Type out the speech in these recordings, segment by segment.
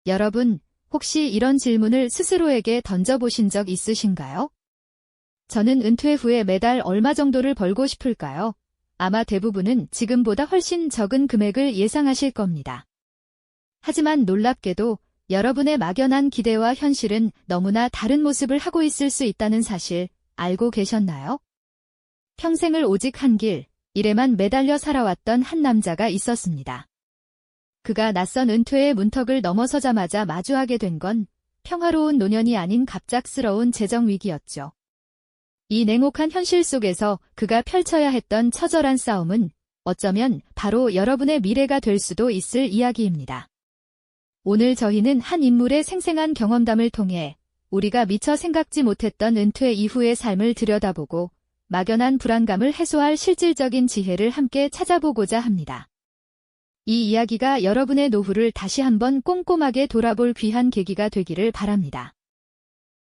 여러분, 혹시 이런 질문을 스스로에게 던져보신 적 있으신가요? 저는 은퇴 후에 매달 얼마 정도를 벌고 싶을까요? 아마 대부분은 지금보다 훨씬 적은 금액을 예상하실 겁니다. 하지만 놀랍게도 여러분의 막연한 기대와 현실은 너무나 다른 모습을 하고 있을 수 있다는 사실 알고 계셨나요? 평생을 오직 한 길, 일에만 매달려 살아왔던 한 남자가 있었습니다. 그가 낯선 은퇴의 문턱을 넘어서자마자 마주하게 된 건 평화로운 노년이 아닌 갑작스러운 재정 위기였죠. 이 냉혹한 현실 속에서 그가 펼쳐야 했던 처절한 싸움은 어쩌면 바로 여러분의 미래가 될 수도 있을 이야기입니다. 오늘 저희는 한 인물의 생생한 경험담을 통해 우리가 미처 생각지 못했던 은퇴 이후의 삶을 들여다보고 막연한 불안감을 해소할 실질적인 지혜를 함께 찾아보고자 합니다. 이 이야기가 여러분의 노후를 다시 한번 꼼꼼하게 돌아볼 귀한 계기가 되기를 바랍니다.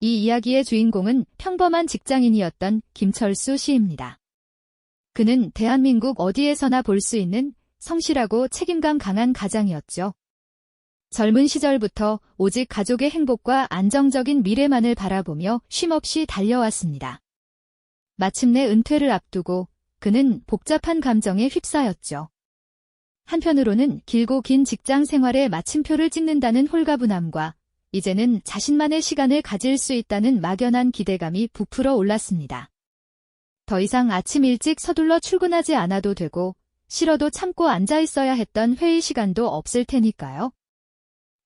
이 이야기의 주인공은 평범한 직장인이었던 김철수 씨입니다. 그는 대한민국 어디에서나 볼 수 있는 성실하고 책임감 강한 가장이었죠. 젊은 시절부터 오직 가족의 행복과 안정적인 미래만을 바라보며 쉼없이 달려왔습니다. 마침내 은퇴를 앞두고 그는 복잡한 감정에 휩싸였죠. 한편으로는 길고 긴 직장 생활에 마침표를 찍는다는 홀가분함과 이제는 자신만의 시간을 가질 수 있다는 막연한 기대감이 부풀어 올랐습니다. 더 이상 아침 일찍 서둘러 출근하지 않아도 되고 싫어도 참고 앉아 있어야 했던 회의 시간도 없을 테니까요.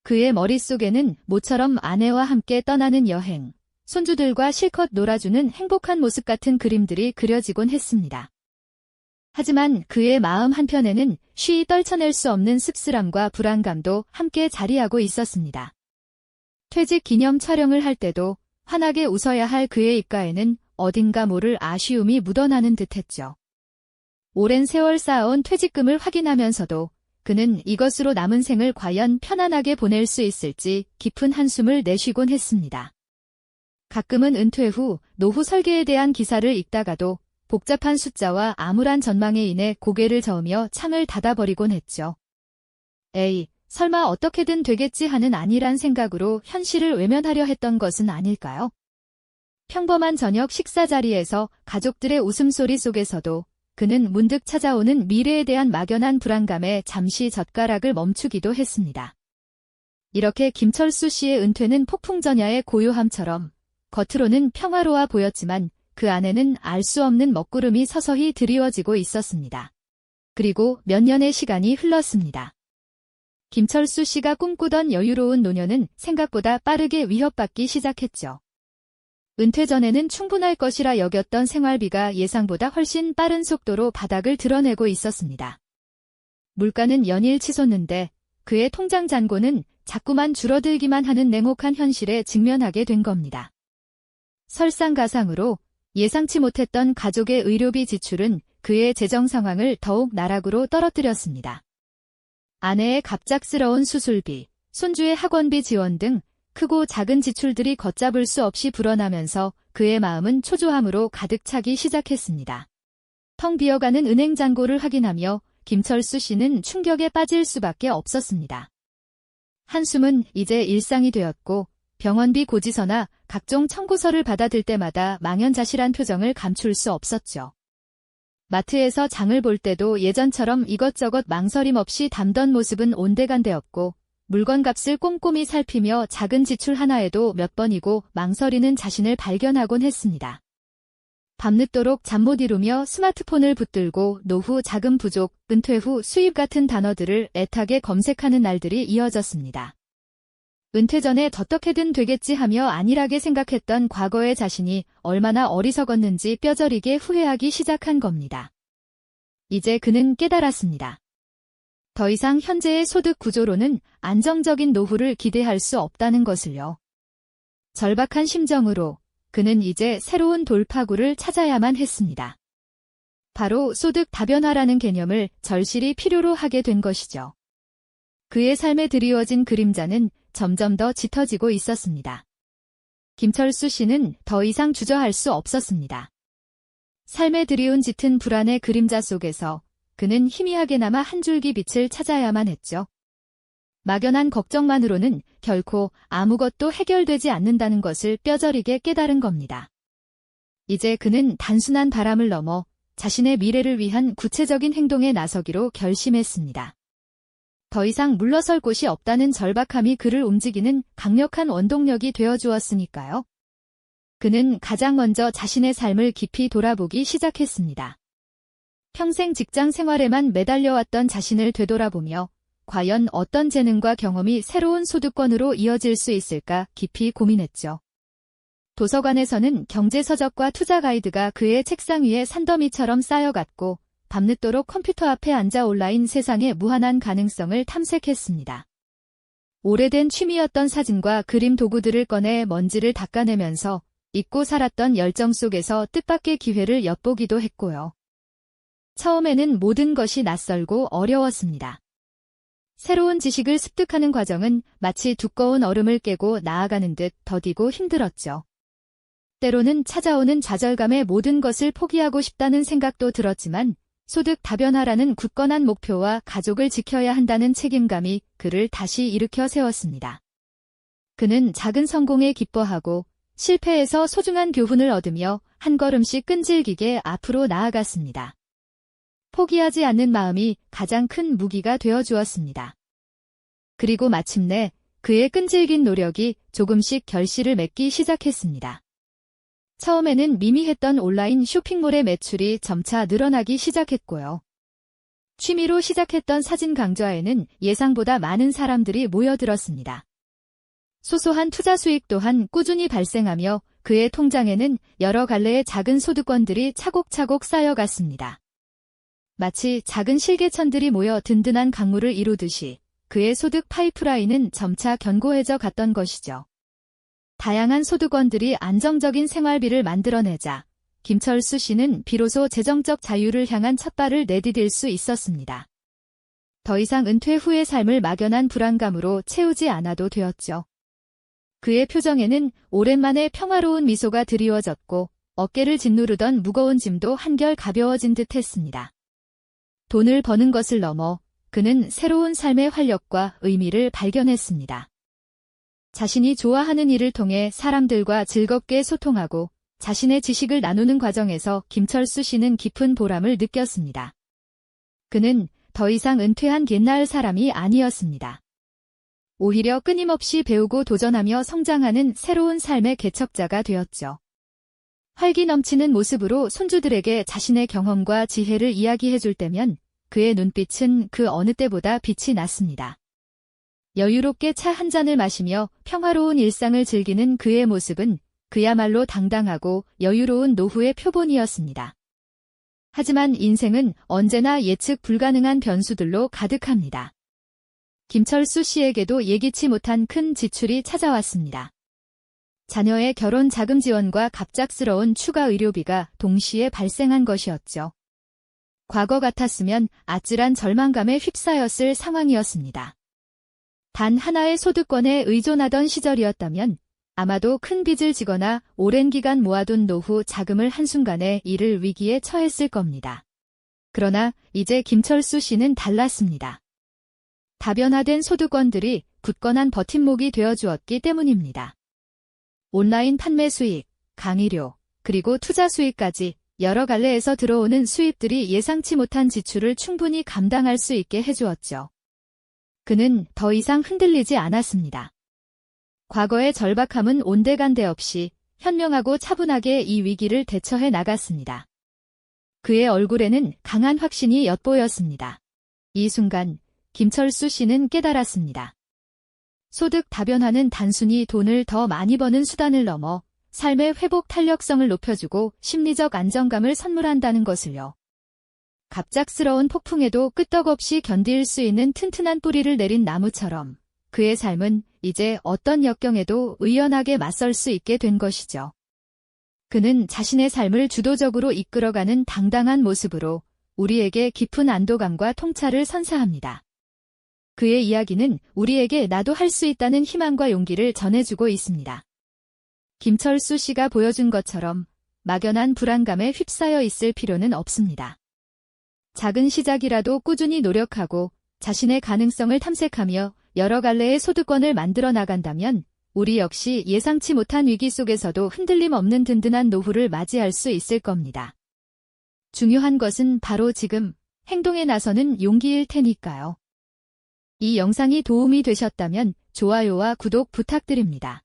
그의 머릿속에는 모처럼 아내와 함께 떠나는 여행, 손주들과 실컷 놀아주는 행복한 모습 같은 그림들이 그려지곤 했습니다. 하지만 그의 마음 한편에는 쉬이 떨쳐낼 수 없는 씁쓸함과 불안감도 함께 자리하고 있었습니다. 퇴직 기념 촬영을 할 때도 환하게 웃어야 할 그의 입가에는 어딘가 모를 아쉬움이 묻어나는 듯했죠. 오랜 세월 쌓아온 퇴직금을 확인하면서도 그는 이것으로 남은 생을 과연 편안하게 보낼 수 있을지 깊은 한숨을 내쉬곤 했습니다. 가끔은 은퇴 후 노후 설계에 대한 기사를 읽다가도 복잡한 숫자와 암울한 전망에 인해 고개를 저으며 창을 닫아버리곤 했죠. 에이, 설마 어떻게든 되겠지 하는 안일한 생각으로 현실을 외면하려 했던 것은 아닐까요? 평범한 저녁 식사 자리에서 가족들의 웃음소리 속에서도 그는 문득 찾아오는 미래에 대한 막연한 불안감에 잠시 젓가락을 멈추기도 했습니다. 이렇게 김철수 씨의 은퇴는 폭풍전야의 고요함처럼 겉으로는 평화로워 보였지만 그 안에는 알 수 없는 먹구름이 서서히 드리워지고 있었습니다. 그리고 몇 년의 시간이 흘렀습니다. 김철수 씨가 꿈꾸던 여유로운 노년은 생각보다 빠르게 위협받기 시작했죠. 은퇴 전에는 충분할 것이라 여겼던 생활비가 예상보다 훨씬 빠른 속도로 바닥을 드러내고 있었습니다. 물가는 연일 치솟는데 그의 통장 잔고는 자꾸만 줄어들기만 하는 냉혹한 현실에 직면하게 된 겁니다. 설상가상으로 예상치 못했던 가족의 의료비 지출은 그의 재정 상황을 더욱 나락으로 떨어뜨렸습니다. 아내의 갑작스러운 수술비, 손주의 학원비 지원 등 크고 작은 지출들이 걷잡을 수 없이 불어나면서 그의 마음은 초조함으로 가득 차기 시작했습니다. 텅 비어가는 은행 잔고를 확인하며 김철수 씨는 충격에 빠질 수밖에 없었습니다. 한숨은 이제 일상이 되었고 병원비 고지서나 각종 청구서를 받아들 때마다 망연자실한 표정을 감출 수 없었죠. 마트에서 장을 볼 때도 예전처럼 이것저것 망설임 없이 담던 모습은 온데간데없고 물건값을 꼼꼼히 살피며 작은 지출 하나에도 몇 번이고 망설이는 자신을 발견하곤 했습니다. 밤늦도록 잠 못 이루며 스마트폰을 붙들고 노후 자금 부족, 은퇴 후 수입 같은 단어들을 애타게 검색하는 날들이 이어졌습니다. 은퇴 전에 어떻게든 되겠지 하며 안일하게 생각했던 과거의 자신이 얼마나 어리석었는지 뼈저리게 후회하기 시작한 겁니다. 이제 그는 깨달았습니다. 더 이상 현재의 소득 구조로는 안정적인 노후를 기대할 수 없다는 것을요. 절박한 심정으로 그는 이제 새로운 돌파구를 찾아야만 했습니다. 바로 소득 다변화라는 개념을 절실히 필요로 하게 된 것이죠. 그의 삶에 드리워진 그림자는 점점 더 짙어지고 있었습니다. 김철수 씨는 더 이상 주저할 수 없었습니다. 삶에 드리운 짙은 불안의 그림자 속에서 그는 희미하게나마 한 줄기 빛을 찾아야만 했죠. 막연한 걱정만으로는 결코 아무것도 해결되지 않는다는 것을 뼈저리게 깨달은 겁니다. 이제 그는 단순한 바람을 넘어 자신의 미래를 위한 구체적인 행동에 나서기로 결심했습니다. 더 이상 물러설 곳이 없다는 절박함이 그를 움직이는 강력한 원동력이 되어주었으니까요. 그는 가장 먼저 자신의 삶을 깊이 돌아보기 시작했습니다. 평생 직장 생활에만 매달려왔던 자신을 되돌아보며 과연 어떤 재능과 경험이 새로운 소득권으로 이어질 수 있을까 깊이 고민했죠. 도서관에서는 경제서적과 투자 가이드가 그의 책상 위에 산더미처럼 쌓여갔고 밤늦도록 컴퓨터 앞에 앉아 온라인 세상의 무한한 가능성을 탐색했습니다. 오래된 취미였던 사진과 그림 도구들을 꺼내 먼지를 닦아내면서 잊고 살았던 열정 속에서 뜻밖의 기회를 엿보기도 했고요. 처음에는 모든 것이 낯설고 어려웠습니다. 새로운 지식을 습득하는 과정은 마치 두꺼운 얼음을 깨고 나아가는 듯 더디고 힘들었죠. 때로는 찾아오는 좌절감에 모든 것을 포기하고 싶다는 생각도 들었지만 소득 다변화라는 굳건한 목표와 가족을 지켜야 한다는 책임감이 그를 다시 일으켜 세웠습니다. 그는 작은 성공에 기뻐하고 실패에서 소중한 교훈을 얻으며 한 걸음씩 끈질기게 앞으로 나아갔습니다. 포기하지 않는 마음이 가장 큰 무기가 되어주었습니다. 그리고 마침내 그의 끈질긴 노력이 조금씩 결실을 맺기 시작했습니다. 처음에는 미미했던 온라인 쇼핑몰의 매출이 점차 늘어나기 시작했고요. 취미로 시작했던 사진 강좌에는 예상보다 많은 사람들이 모여들었습니다. 소소한 투자 수익 또한 꾸준히 발생하며 그의 통장에는 여러 갈래의 작은 소득권들이 차곡차곡 쌓여갔습니다. 마치 작은 실개천들이 모여 든든한 강물을 이루듯이 그의 소득 파이프라인은 점차 견고해져 갔던 것이죠. 다양한 소득원들이 안정적인 생활비를 만들어내자 김철수 씨는 비로소 재정적 자유를 향한 첫발을 내디딜 수 있었습니다. 더 이상 은퇴 후의 삶을 막연한 불안감으로 채우지 않아도 되었죠. 그의 표정에는 오랜만에 평화로운 미소가 드리워졌고 어깨를 짓누르던 무거운 짐도 한결 가벼워진 듯 했습니다. 돈을 버는 것을 넘어 그는 새로운 삶의 활력과 의미를 발견했습니다. 자신이 좋아하는 일을 통해 사람들과 즐겁게 소통하고 자신의 지식을 나누는 과정에서 김철수 씨는 깊은 보람을 느꼈습니다. 그는 더 이상 은퇴한 옛날 사람이 아니었습니다. 오히려 끊임없이 배우고 도전하며 성장하는 새로운 삶의 개척자가 되었죠. 활기 넘치는 모습으로 손주들에게 자신의 경험과 지혜를 이야기해줄 때면 그의 눈빛은 그 어느 때보다 빛이 났습니다. 여유롭게 차 한 잔을 마시며 평화로운 일상을 즐기는 그의 모습은 그야말로 당당하고 여유로운 노후의 표본이었습니다. 하지만 인생은 언제나 예측 불가능한 변수들로 가득합니다. 김철수 씨에게도 예기치 못한 큰 지출이 찾아왔습니다. 자녀의 결혼 자금 지원과 갑작스러운 추가 의료비가 동시에 발생한 것이었죠. 과거 같았으면 아찔한 절망감에 휩싸였을 상황이었습니다. 단 하나의 소득권에 의존하던 시절이었다면 아마도 큰 빚을 지거나 오랜 기간 모아둔 노후 자금을 한순간에 잃을 위기에 처했을 겁니다. 그러나 이제 김철수 씨는 달랐습니다. 다변화된 소득권들이 굳건한 버팀목이 되어주었기 때문입니다. 온라인 판매 수익, 강의료, 그리고 투자 수익까지 여러 갈래에서 들어오는 수입들이 예상치 못한 지출을 충분히 감당할 수 있게 해주었죠. 그는 더 이상 흔들리지 않았습니다. 과거의 절박함은 온데간데 없이 현명하고 차분하게 이 위기를 대처해 나갔습니다. 그의 얼굴에는 강한 확신이 엿보였습니다. 이 순간 김철수 씨는 깨달았습니다. 소득 다변화는 단순히 돈을 더 많이 버는 수단을 넘어 삶의 회복 탄력성을 높여주고 심리적 안정감을 선물한다는 것을요. 갑작스러운 폭풍에도 끄떡없이 견딜 수 있는 튼튼한 뿌리를 내린 나무처럼 그의 삶은 이제 어떤 역경에도 의연하게 맞설 수 있게 된 것이죠. 그는 자신의 삶을 주도적으로 이끌어가는 당당한 모습으로 우리에게 깊은 안도감과 통찰을 선사합니다. 그의 이야기는 우리에게 나도 할 수 있다는 희망과 용기를 전해주고 있습니다. 김철수 씨가 보여준 것처럼 막연한 불안감에 휩싸여 있을 필요는 없습니다. 작은 시작이라도 꾸준히 노력하고 자신의 가능성을 탐색하며 여러 갈래의 소득권을 만들어 나간다면 우리 역시 예상치 못한 위기 속에서도 흔들림 없는 든든한 노후를 맞이할 수 있을 겁니다. 중요한 것은 바로 지금 행동에 나서는 용기일 테니까요. 이 영상이 도움이 되셨다면 좋아요와 구독 부탁드립니다.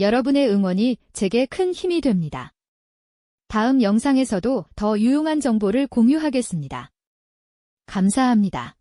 여러분의 응원이 제게 큰 힘이 됩니다. 다음 영상에서도 더 유용한 정보를 공유하겠습니다. 감사합니다.